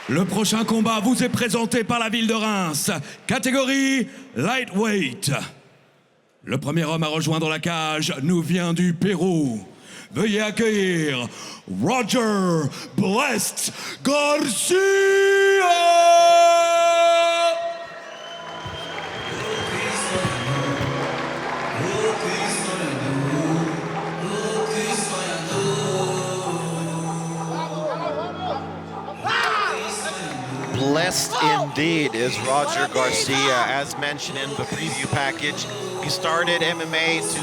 Le prochain combat vous est présenté par la ville de Reims, catégorie lightweight. Le premier homme à rejoindre la cage nous vient du Pérou. Veuillez accueillir Roger Garcia. Blessed indeed is Roger Garcia. As mentioned in the preview package, he started MMA to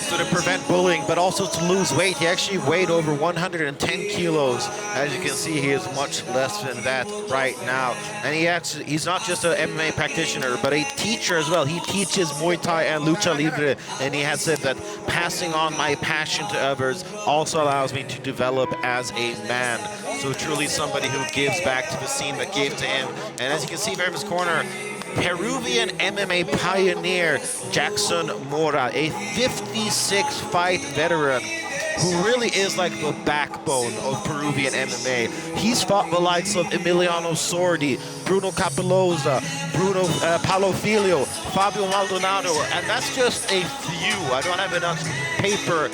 sort of prevent bullying, but also to lose weight. He actually weighed over 110 kilos. As you can see, he is much less than that right now. And he's not just an MMA practitioner, but a teacher as well. He teaches Muay Thai and Lucha Libre, and he has said that passing on my passion to others also allows me to develop as a man. So truly somebody who gives back to the scene that gave to him. And as you can see there in his corner, Peruvian MMA pioneer Jackson Mora, a 56-fight veteran who really is like the backbone of Peruvian MMA. He's fought the likes of Emiliano Sordi, Bruno Capelloza, Bruno Palofilio, Fabio Maldonado, and that's just a few. I don't have enough paper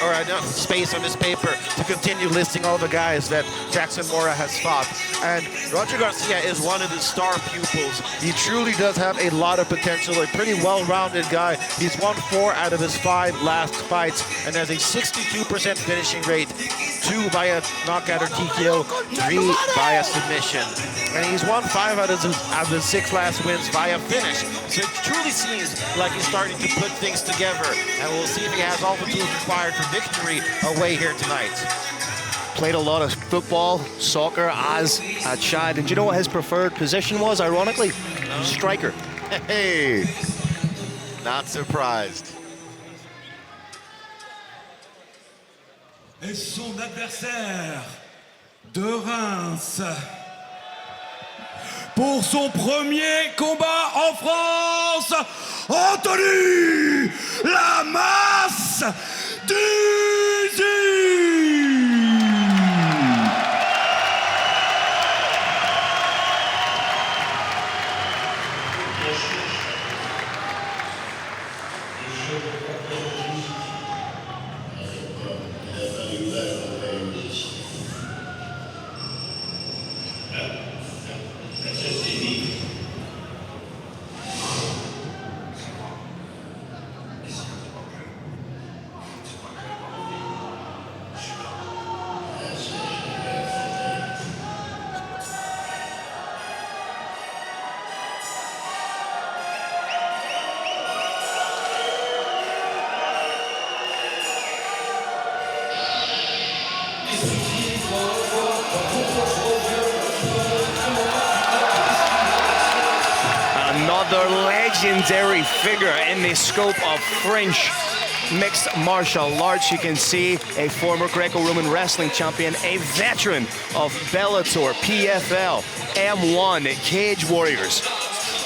or enough space on this paper to continue listing all the guys that Jackson Mora has fought. And Roger Garcia is one of his star pupils. He truly does have a lot of potential, a pretty well-rounded guy. He's won 4 out of his 5 last fights and has a 62% finishing rate, 2 via knockout or TKO, 3 via submission. And he's won 5 out of his 6 last wins via finish. So it truly seems like he's starting to put things together. And we'll see if he has all the tools required for victory away here tonight. Played a lot of football, soccer as a child. And do you know what his preferred position was, ironically? No. Striker. Hey, not surprised. Et son adversaire de Reims, pour son premier combat en France, Anthony la masse Dizy. Another legendary figure in the scope of French mixed martial arts. You can see a former Greco-Roman wrestling champion, a veteran of Bellator, PFL, M1, Cage Warriors.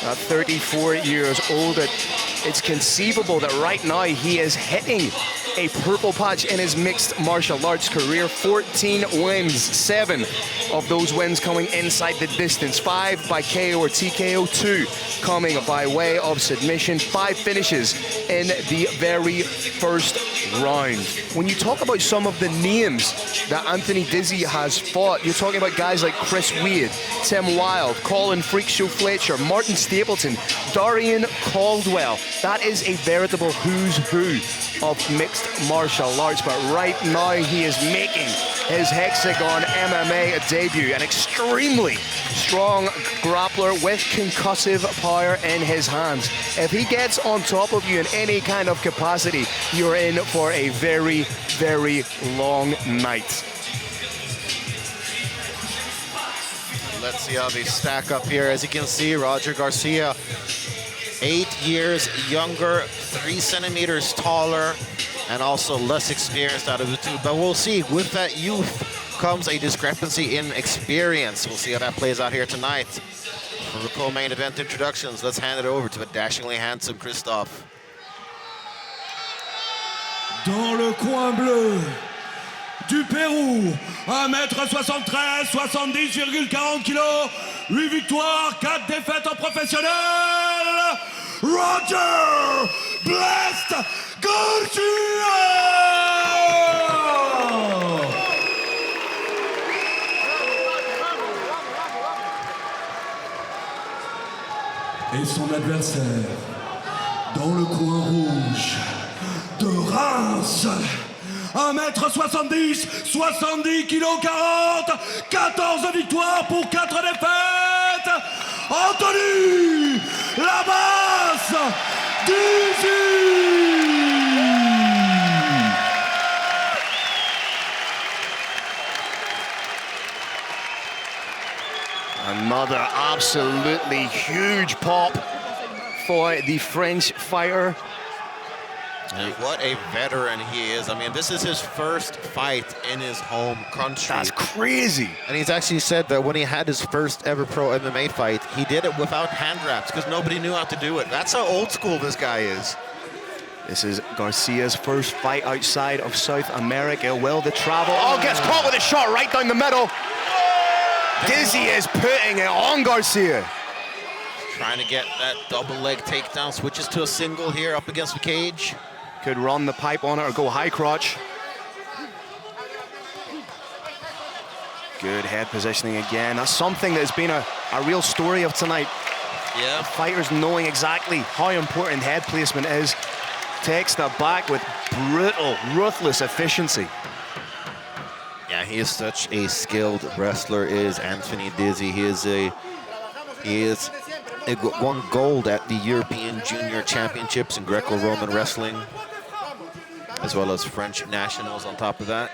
At 34 years old, it's conceivable that right now he is hitting a purple patch in his mixed martial arts career. 14 wins, 7 of those wins coming inside the distance. 5 by KO or TKO, 2 coming by way of submission. 5 finishes in the very first round. When you talk about some of the names that Anthony Dizy has fought, you're talking about guys like Chris Wade, Tim Wilde, Colin Freakshow Fletcher, Martin Stapleton, Darian Caldwell. That is a veritable who's who of mixed martial arts, but right now he is making his HEXAGONE MMA debut. An extremely strong grappler with concussive power in his hands. If he gets on top of you in any kind of capacity, you're in for a very, very long night. Let's see how they stack up here. As you can see, Roger Garcia, 8 years younger, 3 centimeters taller, and also less experienced out of the two. But we'll see, with that youth comes a discrepancy in experience. We'll see how that plays out here tonight. For the co-main event introductions, let's hand it over to the dashingly handsome Christophe. Dans le coin bleu du Pérou, 1m73, 70,40 kg, 8 victoires, 4 défaites en professionnel, Roger Garcia! Et son adversaire, dans le coin rouge de Reims, 1m70, 70 kg 40, 14 victoires pour 4 défaites, Anthony Dizy! Another absolutely huge pop for the French fighter. And what a veteran he is. I mean, this is his first fight in his home country. That's crazy. And he's actually said that when he had his first ever pro MMA fight, he did it without hand wraps because nobody knew how to do it. That's how old school this guy is. This is Garcia's first fight outside of South America. Will the travel? Oh, gets caught with a shot right down the middle. Dizy is putting it on Garcia. Trying to get that double leg takedown. Switches to a single here up against the cage. Could run the pipe on it or go high crotch. Good head positioning again. That's something that has been a real story of tonight. Yeah. Fighters knowing exactly how important head placement is. Takes the back with brutal, ruthless efficiency. Yeah, he is such a skilled wrestler, is Anthony Dizy. He won gold at the European Junior Championships in Greco-Roman wrestling, as well as French nationals on top of that.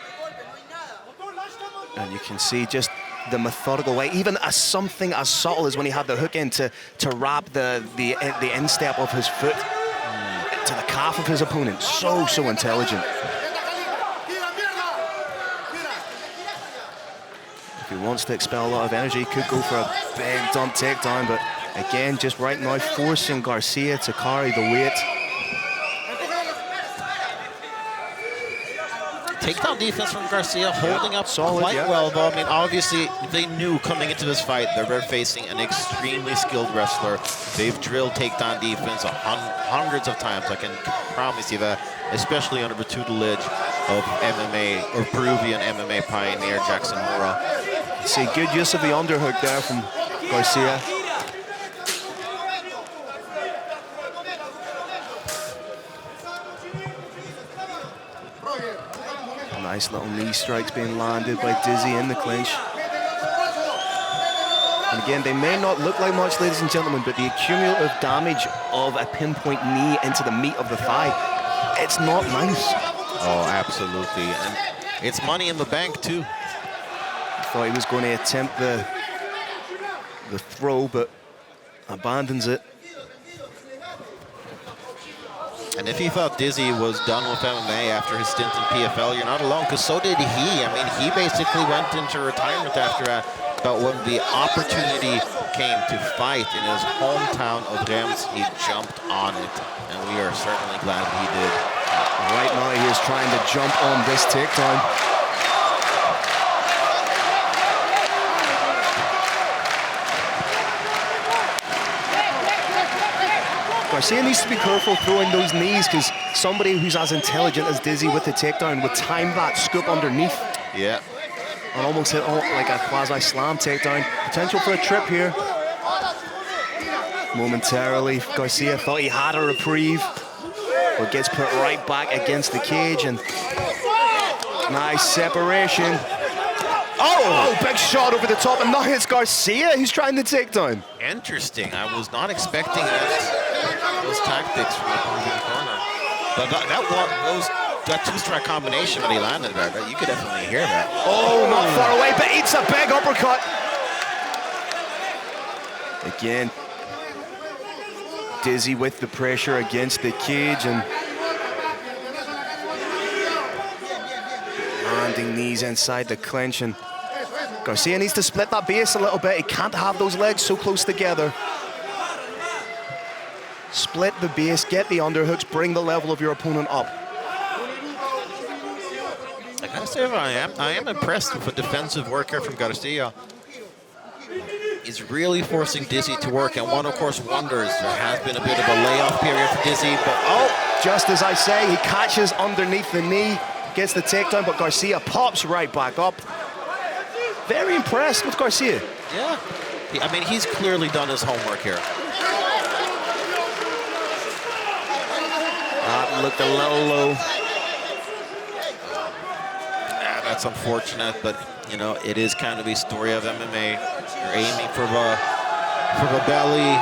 And you can see just the methodical way, even something as subtle as when he had the hook in to wrap the instep of his foot to the calf of his opponent. So intelligent. If he wants to expel a lot of energy, he could go for a big dump takedown, but again, just right now forcing Garcia to carry the weight. Takedown defense from Garcia, holding up solid, quite well, though. I mean, obviously, they knew coming into this fight that they're facing an extremely skilled wrestler. They've drilled takedown defense hundreds of times. I can promise you that, especially under the tutelage of MMA, or Peruvian MMA pioneer Jackson Mora. See, good use of the underhook there from Garcia. Nice little knee strikes being landed by Dizy in the clinch. And again, they may not look like much, ladies and gentlemen, but the cumulative damage of a pinpoint knee into the meat of the thigh, it's not nice. Oh, absolutely. And it's money in the bank, too. Thought he was going to attempt the throw, but abandons it. And if you thought Dizy was done with MMA after his stint in PFL, you're not alone, because so did he. I mean, he basically went into retirement after that. But when the opportunity came to fight in his hometown of Reims, he jumped on it. And we are certainly glad he did. Right now, he is trying to jump on this takedown. Garcia needs to be careful throwing those knees, because somebody who's as intelligent as Dizy with the takedown would time that scoop underneath. Yeah. And almost hit like a quasi-slam takedown. Potential for a trip here. Momentarily, Garcia thought he had a reprieve, but gets put right back against the cage, and nice separation. Oh, big shot over the top, and now it's Garcia who's trying the takedown. Interesting. I was not expecting those tactics from the Peruvian corner. But that two-strike combination that he landed there, you could definitely hear that. Oh, not far away, but eats a big uppercut. Again, Dizy with the pressure against the cage, and landing knees inside the clinch, and Garcia needs to split that base a little bit. He can't have those legs so close together. Split the base, get the underhooks, bring the level of your opponent up. I gotta say I am impressed with the defensive work here from Garcia. He's really forcing Dizy to work, and one, of course, wonders. There has been a bit of a layoff period for Dizy, but just as I say, he catches underneath the knee, gets the takedown, but Garcia pops right back up. Very impressed with Garcia. Yeah, I mean, he's clearly done his homework here. That looked a little low. Yeah, that's unfortunate, but you know, it is kind of a story of MMA. You're aiming for the belly.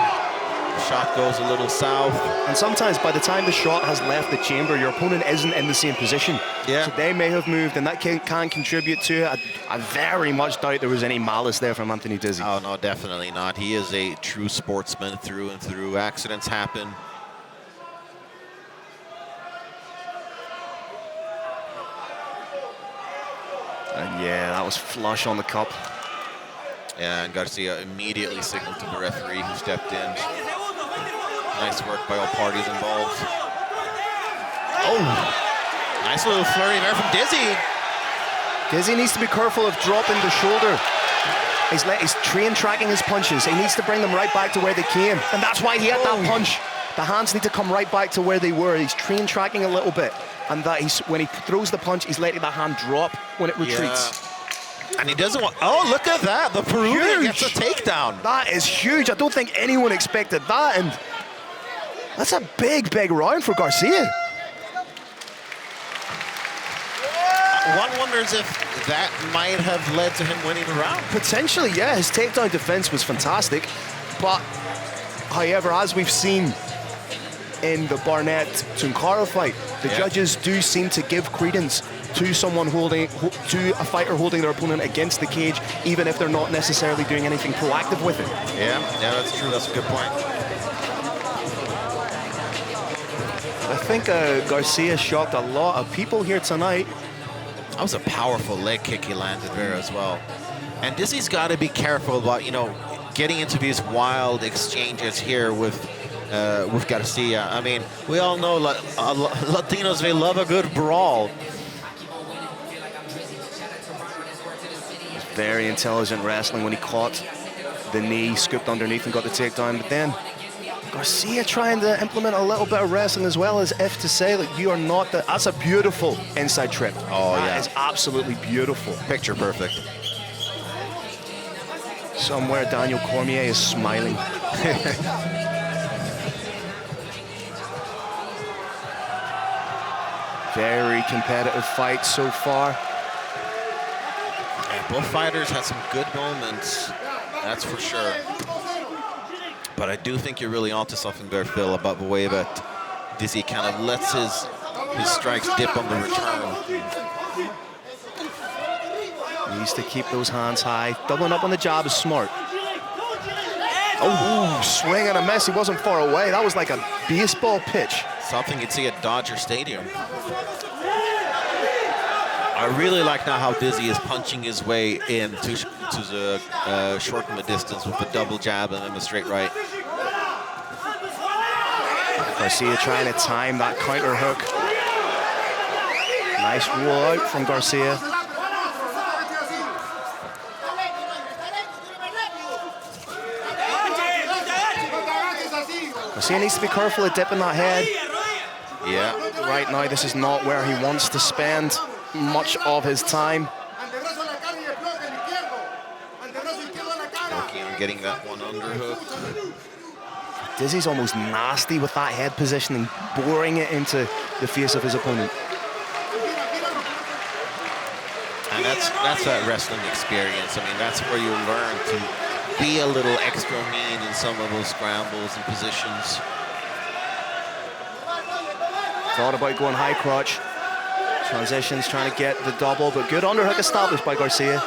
The shot goes a little south. And sometimes by the time the shot has left the chamber, your opponent isn't in the same position. Yeah. So they may have moved, and that can contribute to it. I very much doubt there was any malice there from Anthony Dizy. Oh, no, definitely not. He is a true sportsman through and through. Accidents happen. And yeah, that was flush on the cup. And Garcia immediately signaled to the referee who stepped in. Nice work by all parties involved. Oh, nice little flurry there from Dizy. Dizy needs to be careful of dropping the shoulder. He's train tracking his punches. He needs to bring them right back to where they came. And that's why he had that punch. The hands need to come right back to where they were. He's train tracking a little bit. And that when he throws the punch, he's letting the hand drop when it retreats. Yeah. And he doesn't want, oh, look at that. The Peruvian gets a takedown. That is huge. I don't think anyone expected that. And that's a big, big round for Garcia. One wonders if that might have led to him winning the round. Potentially, yeah. His takedown defense was fantastic. But, however, as we've seen in the Barnett-Tunkara fight, the judges do seem to give credence to a fighter holding their opponent against the cage, even if they're not necessarily doing anything proactive with it. Yeah, that's true. That's a good point. I think Garcia shocked a lot of people here tonight. That was a powerful leg kick he landed there as well. And Dizy's got to be careful about, you know, getting into these wild exchanges here with Garcia. I mean, we all know Latinos, they love a good brawl. Very intelligent wrestling when he caught the knee, scooped underneath and got the takedown. But then Garcia trying to implement a little bit of wrestling as well, as if to say that you are not the... That's a beautiful inside trip. Oh, that is absolutely beautiful. Picture perfect. Somewhere Daniel Cormier is smiling. Very competitive fight so far. Yeah, both fighters had some good moments, that's for sure. But I do think you're really onto something there, Phil, about the way that Dizy kind of lets his strikes dip on the return. He needs to keep those hands high. Doubling up on the jab is smart. Oh, swing and a miss. He wasn't far away. That was like a baseball pitch. Something you'd see at Dodger Stadium. I really like now how Dizy is punching his way in to shorten the distance with the double jab and then the straight right. Garcia trying to time that counter hook. Nice roll out from Garcia. Garcia needs to be careful of dipping that head. Yeah. Right now, this is not where he wants to spend much of his time. Working on getting that one underhook. Dizy's almost nasty with that head positioning, boring it into the face of his opponent. And that's that wrestling experience. I mean, that's where you learn to be a little extra mean in some of those scrambles and positions. Thought about going high crotch. Transitions, trying to get the double, but good underhook established by Garcia.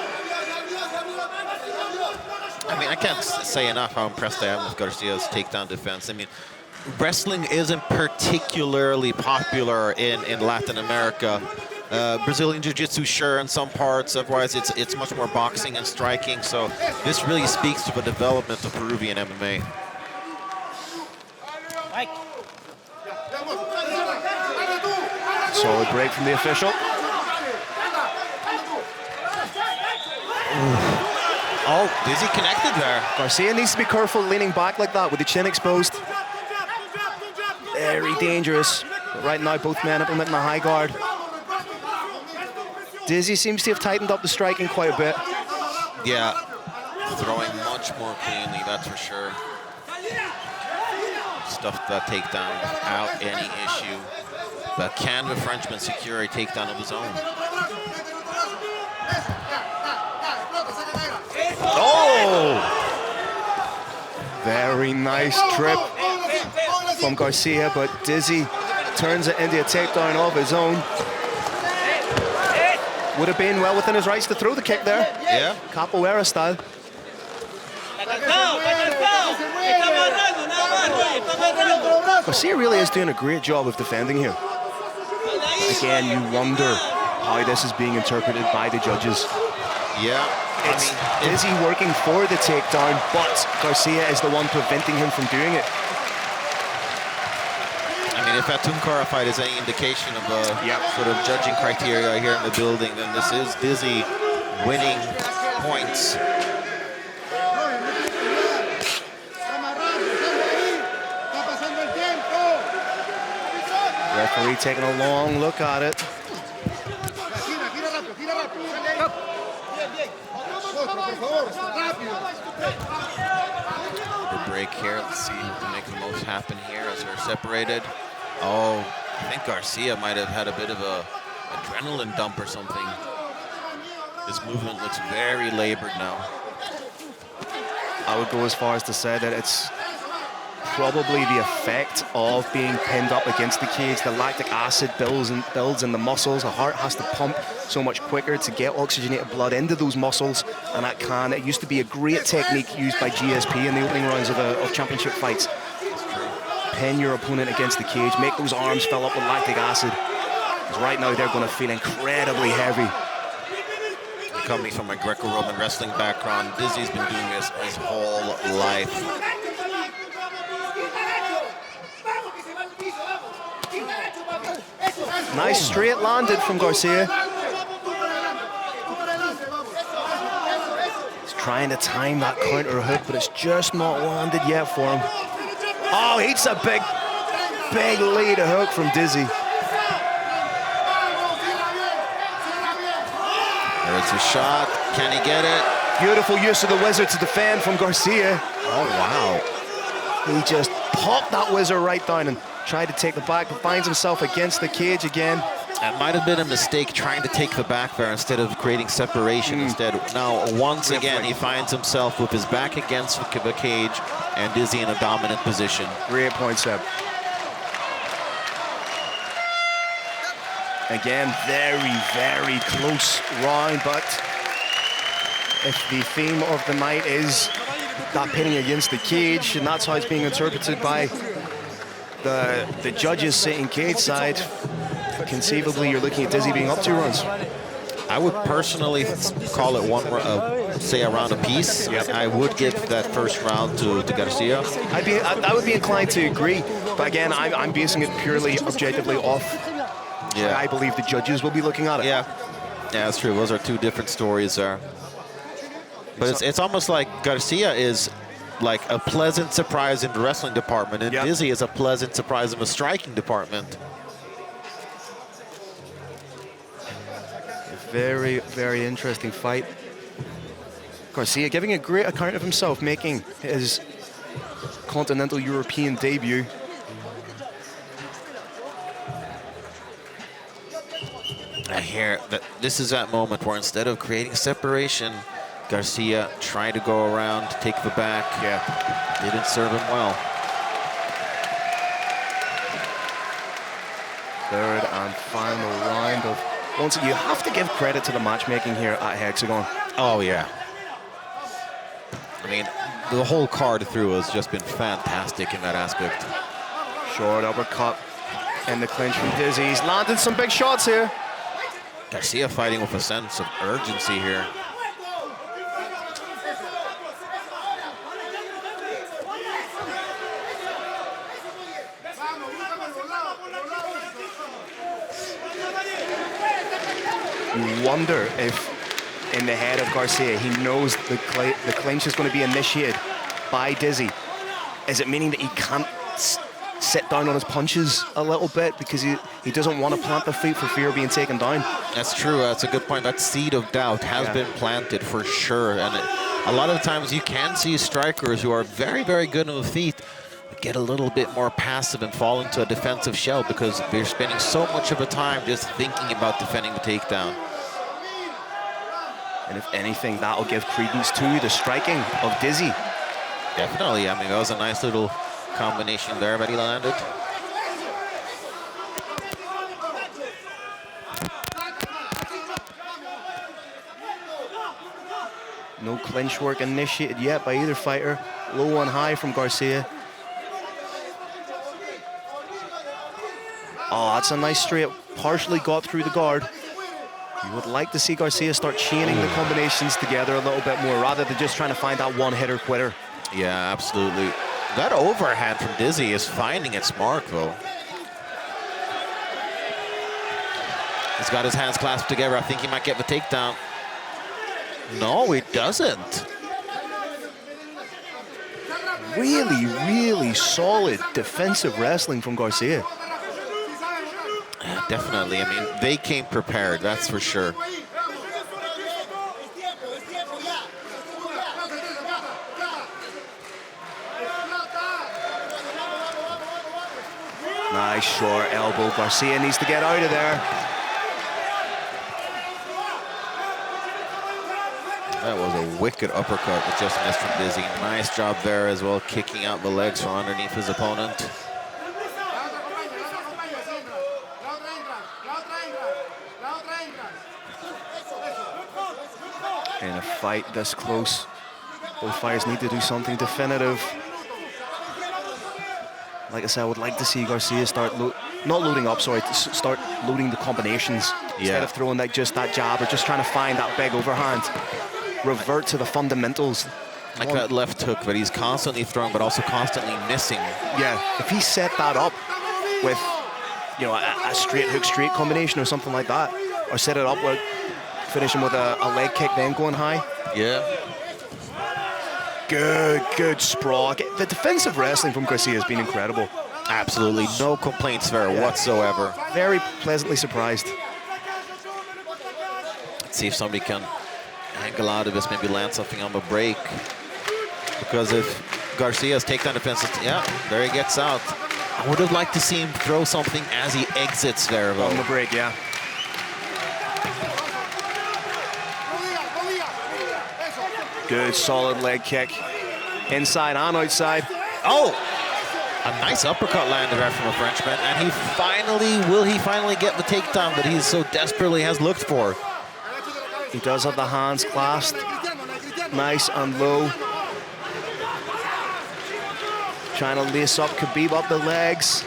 I mean, I can't say enough how impressed I am with Garcia's takedown defense. I mean, wrestling isn't particularly popular in Latin America. Brazilian Jiu-Jitsu, sure, in some parts. Otherwise, it's much more boxing and striking. So this really speaks to the development of Peruvian MMA. Solid break from the official. Oh, Dizy connected there. Garcia needs to be careful leaning back like that with the chin exposed. Very dangerous. But right now, both men implementing a high guard. Dizy seems to have tightened up the striking quite a bit. Yeah, throwing much more cleanly, that's for sure. Stuffed that takedown without any issue. But can the Frenchman secure a takedown of his own? Oh! Very nice trip from Garcia, but Dizy turns it into a takedown of his own. Would have been well within his rights to throw the kick there. Yeah. Capoeira style. Garcia really is doing a great job of defending here. Again, you wonder how this is being interpreted by the judges. Yeah. It's Dizy working for the takedown, but Garcia is the one preventing him from doing it. I mean, if that Tunkara fight is any indication of a sort of judging criteria here in the building, then this is Dizy winning points. Referee taking a long look at it. The break here. Let's see who can make the most happen here as they're separated. Oh, I think Garcia might have had a bit of a adrenaline dump or something. His movement looks very labored now. I would go as far as to say that it's probably the effect of being pinned up against the cage. The lactic acid builds in the muscles. The heart has to pump so much quicker to get oxygenated blood into those muscles, and it used to be a great technique used by GSP in the opening rounds of championship fights. Pin your opponent against the cage, make those arms fill up with lactic acid. Because right now they're going to feel incredibly heavy. Coming from a Greco-Roman wrestling background, Dizy's been doing this his whole life. Nice straight landed from Garcia. He's trying to time that counter hook, but it's just not landed yet for him. Oh, he's a big lead hook from Dizy. There's a shot. Can he get it? Beautiful use of the wizard to defend from Garcia. Oh, wow. He just popped that wizard right down and tried to take the back, but finds himself against the cage again. It might have been a mistake trying to take the back there instead of creating separation instead. Now, once again, he finds himself with his back against the cage and Dizy in a dominant position. Great point, Seb. Again, very, very close round, but if the theme of the night is that pinning against the cage, and that's how it's being interpreted by the judges sitting cage side, conceivably you're looking at Dizy being up 2 rounds. I would personally call it say a round apiece. Yep. I would give that first round to Garcia. I would be inclined to agree, but again, I'm basing it purely objectively off. Yeah, I believe the judges will be looking at it. Yeah, that's true. Those are 2 different stories there. But it's almost like Garcia is like a pleasant surprise in the wrestling department, and Dizy is a pleasant surprise in the striking department. Very, very interesting fight. Garcia giving a great account of himself, making his continental European debut. I hear that this is that moment where instead of creating separation, Garcia tried to go around, take the back. Yeah. Didn't serve him well. Third and final round of... Once you have to give credit to the matchmaking here at Hexagon. Oh, yeah. I mean, the whole card through has just been fantastic in that aspect. Short uppercut in the clinch from Dizy. He's landed some big shots here. Garcia fighting with a sense of urgency here. You wonder if in the head of Garcia. He knows the clinch is going to be initiated by Dizy. Is it meaning that he can't sit down on his punches a little bit because he doesn't want to plant the feet for fear of being taken down? That's true. That's a good point. That seed of doubt has been planted for sure. And a lot of times you can see strikers who are very, very good on the feet get a little bit more passive and fall into a defensive shell because they're spending so much of the time just thinking about defending the takedown. And if anything, that'll give credence to the striking of Dizy. Definitely. I mean, that was a nice little combination there that he landed. No clinch work initiated yet by either fighter. Low on high from Garcia. Oh, that's a nice straight. Partially got through the guard. You would like to see Garcia start chaining the combinations together a little bit more rather than just trying to find that one-hitter quitter. Yeah, absolutely. That overhand from Dizy is finding its mark, though. He's got his hands clasped together. I think he might get the takedown. No, he doesn't. Really, really solid defensive wrestling from Garcia. Yeah, definitely. I mean, they came prepared, that's for sure. Nice short elbow. Garcia needs to get out of there. That was a wicked uppercut that just missed from Dizy. Nice job there as well, kicking out the legs from underneath his opponent. In a fight this close, both fighters need to do something definitive. Like I said, I would like to see Garcia start not loading up, sorry, start loading the combinations instead of throwing just that jab or just trying to find that big overhand. Revert to the fundamentals. Like that left hook that he's constantly throwing, but also constantly missing. Yeah, if he set that up with, you know, a straight hook, straight combination or something like that, or set it up with finishing with a leg kick, then going high. Yeah. Good sprawl. The defensive wrestling from Garcia has been incredible. Absolutely, no complaints there whatsoever. Very pleasantly surprised. Let's see if somebody can angle out of this, maybe land something on the break. Because if Garcia's takedown defense, there he gets out. I would have liked to see him throw something as he exits there, though. On the break, yeah. Good, solid leg kick. Inside and outside. Oh! A nice uppercut landed there from a Frenchman. And will he finally get the takedown that he so desperately has looked for? He does have the hands clasped. Nice and low. Trying to lace up Khabib up the legs.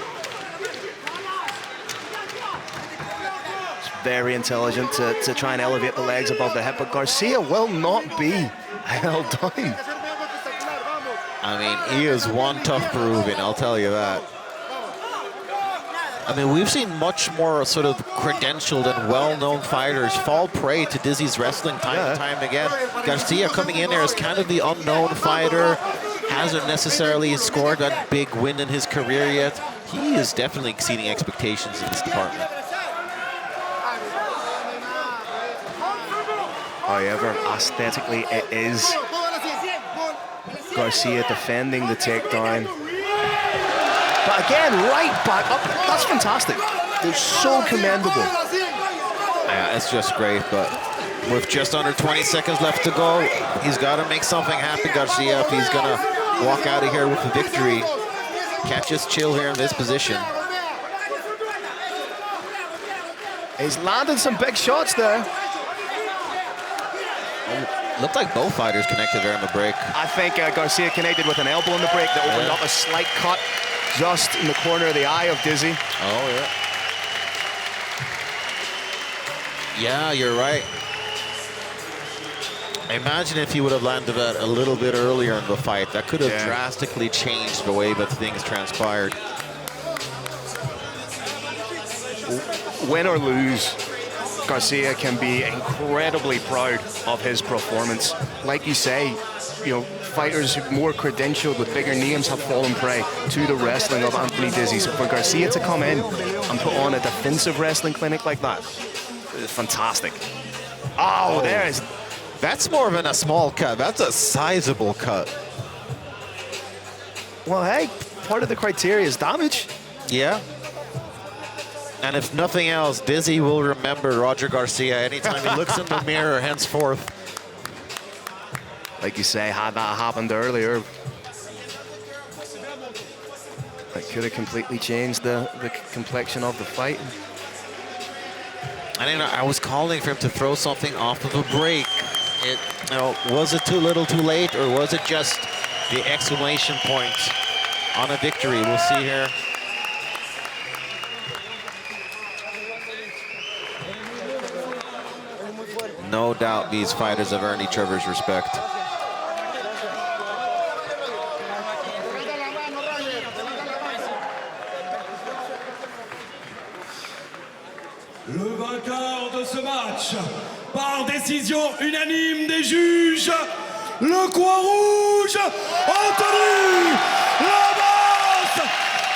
It's very intelligent to try and elevate the legs above the hip, but Garcia will not be held down. I mean, he is one tough Peruvian, I'll tell you that. I mean, we've seen much more sort of credentialed and well-known fighters fall prey to Dizy's wrestling time and time again. Garcia coming in there as kind of the unknown fighter, hasn't necessarily scored that big win in his career yet. He is definitely exceeding expectations in this department. However, aesthetically, it is Garcia defending the takedown. But again, right back up. That's fantastic. They're so commendable. Yeah, it's just great, but with just under 20 seconds left to go, he's got to make something happen, Garcia, if he's going to walk out of here with a victory. Can't just chill here in this position. He's landed some big shots there. Looked like both fighters connected there in the break. I think Garcia connected with an elbow in the break that opened up a slight cut just in the corner of the eye of Dizy. Oh, yeah. Yeah, you're right. Imagine if he would have landed that a little bit earlier in the fight. That could have drastically changed the way that things transpired. Win or lose, Garcia can be incredibly proud of his performance. Like you say, you know, fighters more credentialed with bigger names have fallen prey to the wrestling of Anthony Dizy. So for Garcia to come in and put on a defensive wrestling clinic like that, is fantastic. Oh, there is. That's more than a small cut. That's a sizable cut. Well, hey, part of the criteria is damage. Yeah. And if nothing else, Dizy will remember Roger Garcia anytime he looks in the mirror henceforth. Like you say, had that happened earlier, that could have completely changed the complexion of the fight. I didn't know, I was calling for him to throw something off of a break. Was it too little too late, or was it just the exclamation point on a victory? We'll see here. No doubt these fighters have earned each other's respect. Le vainqueur de ce match, par décision unanime des juges, le coin rouge, Anthony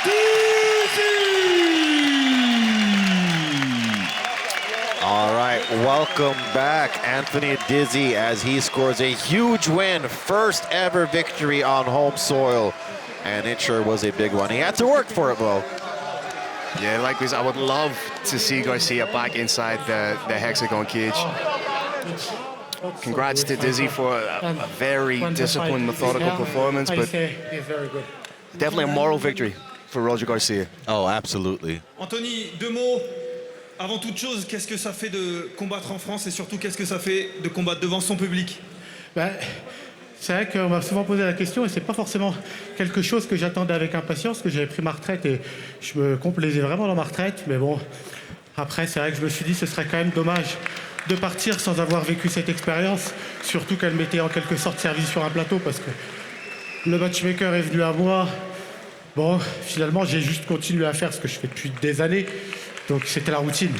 Dizy. All right, welcome back, Anthony Dizy, as he scores a huge win, first ever victory on home soil, and it sure was a big one. He had to work for it, though. Yeah, likewise, I would love to see Garcia back inside the hexagon cage. Congrats to Dizy for a very disciplined, methodical performance, but definitely a moral victory for Roger Garcia. Oh, absolutely. Anthony, deux mots. Avant toute chose, qu'est-ce que ça fait de combattre en France et surtout qu'est-ce que ça fait de combattre devant son public? C'est vrai qu'on m'a souvent posé la question et c'est pas forcément quelque chose que j'attendais avec impatience, que j'avais pris ma retraite et je me complaisais vraiment dans ma retraite. Mais bon, après, c'est vrai que je me suis dit que ce serait quand même dommage de partir sans avoir vécu cette expérience, surtout qu'elle m'était en quelque sorte servie sur un plateau parce que le matchmaker est venu à moi. Bon, finalement, j'ai juste continué à faire ce que je fais depuis des années. Donc c'était la routine.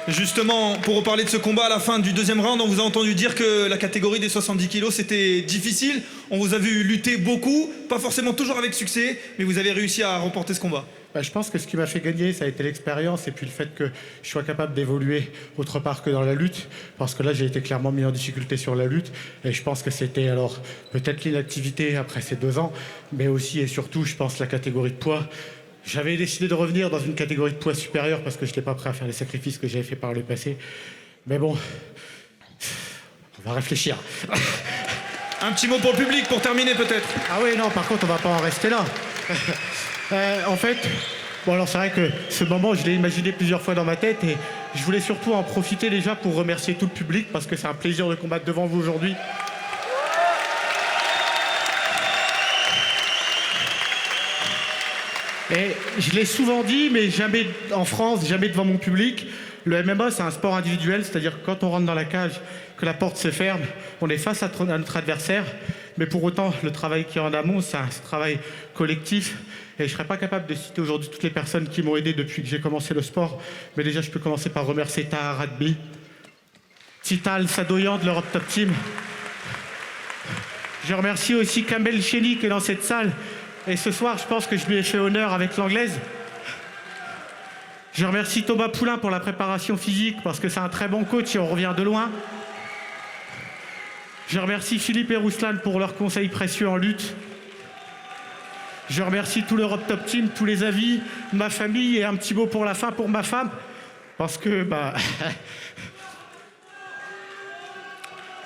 Justement, pour reparler de ce combat à la fin du deuxième round, on vous a entendu dire que la catégorie des 70 kilos, c'était difficile. On vous a vu lutter beaucoup, pas forcément toujours avec succès, mais vous avez réussi à remporter ce combat. Je pense que ce qui m'a fait gagner, ça a été l'expérience et puis le fait que je sois capable d'évoluer autre part que dans la lutte. Parce que là, j'ai été clairement mis en difficulté sur la lutte. Et je pense que c'était alors peut-être l'inactivité après ces 2 ans, mais aussi et surtout, je pense, la catégorie de poids. J'avais décidé de revenir dans une catégorie de poids supérieure parce que je n'étais pas prêt à faire les sacrifices que j'avais fait par le passé. Mais bon, on va réfléchir. Un petit mot pour le public, pour terminer peut-être. Ah oui, non, par contre, on ne va pas en rester là. En fait, bon alors c'est vrai que ce moment, je l'ai imaginé plusieurs fois dans ma tête et je voulais surtout en profiter déjà pour remercier tout le public parce que c'est un plaisir de combattre devant vous aujourd'hui. Et je l'ai souvent dit, mais jamais en France, jamais devant mon public. Le MMA, c'est un sport individuel, c'est-à-dire que quand on rentre dans la cage, que la porte se ferme, on est face à notre adversaire. Mais pour autant, le travail qui est en amont, c'est un travail collectif. Et je ne serais pas capable de citer aujourd'hui toutes les personnes qui m'ont aidé depuis que j'ai commencé le sport. Mais déjà, je peux commencer par remercier Tahar Radby, Tital Sadoyan de l'Europe Top Team. Je remercie aussi Kamel Cheni qui est dans cette salle. Et ce soir, je pense que je lui ai fait honneur avec l'anglaise. Je remercie Thomas Poulain pour la préparation physique parce que c'est un très bon coach et on revient de loin. Je remercie Philippe et Ruslan pour leurs conseils précieux en lutte. Je remercie tout l'Europe Top Team, tous les avis, ma famille et un petit mot pour la fin pour ma femme parce que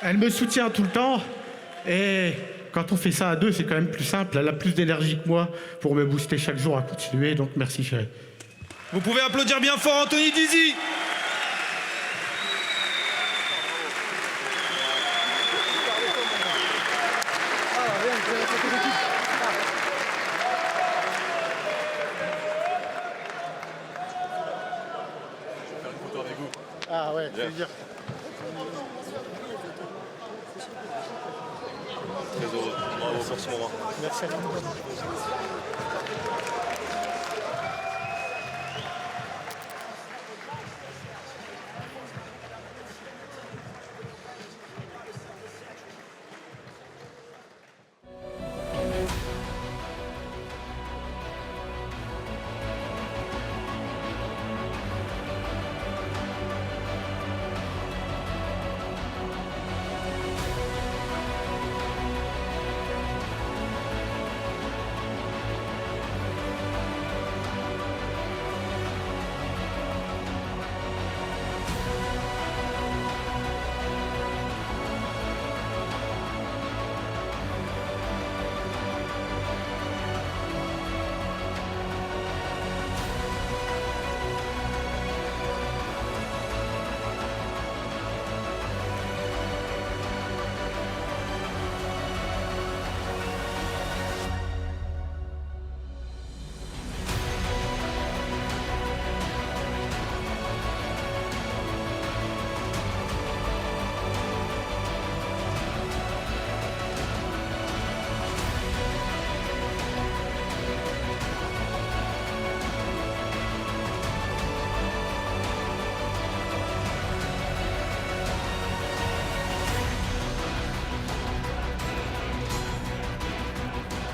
elle me soutient tout le temps et quand on fait ça à deux, c'est quand même plus simple. Elle a plus d'énergie que moi pour me booster chaque jour à continuer. Donc merci chérie. Vous pouvez applaudir bien fort Anthony Dizy. Ah ouais, plaisir. Très heureux. Bravo pour ce moment. Merci à vous.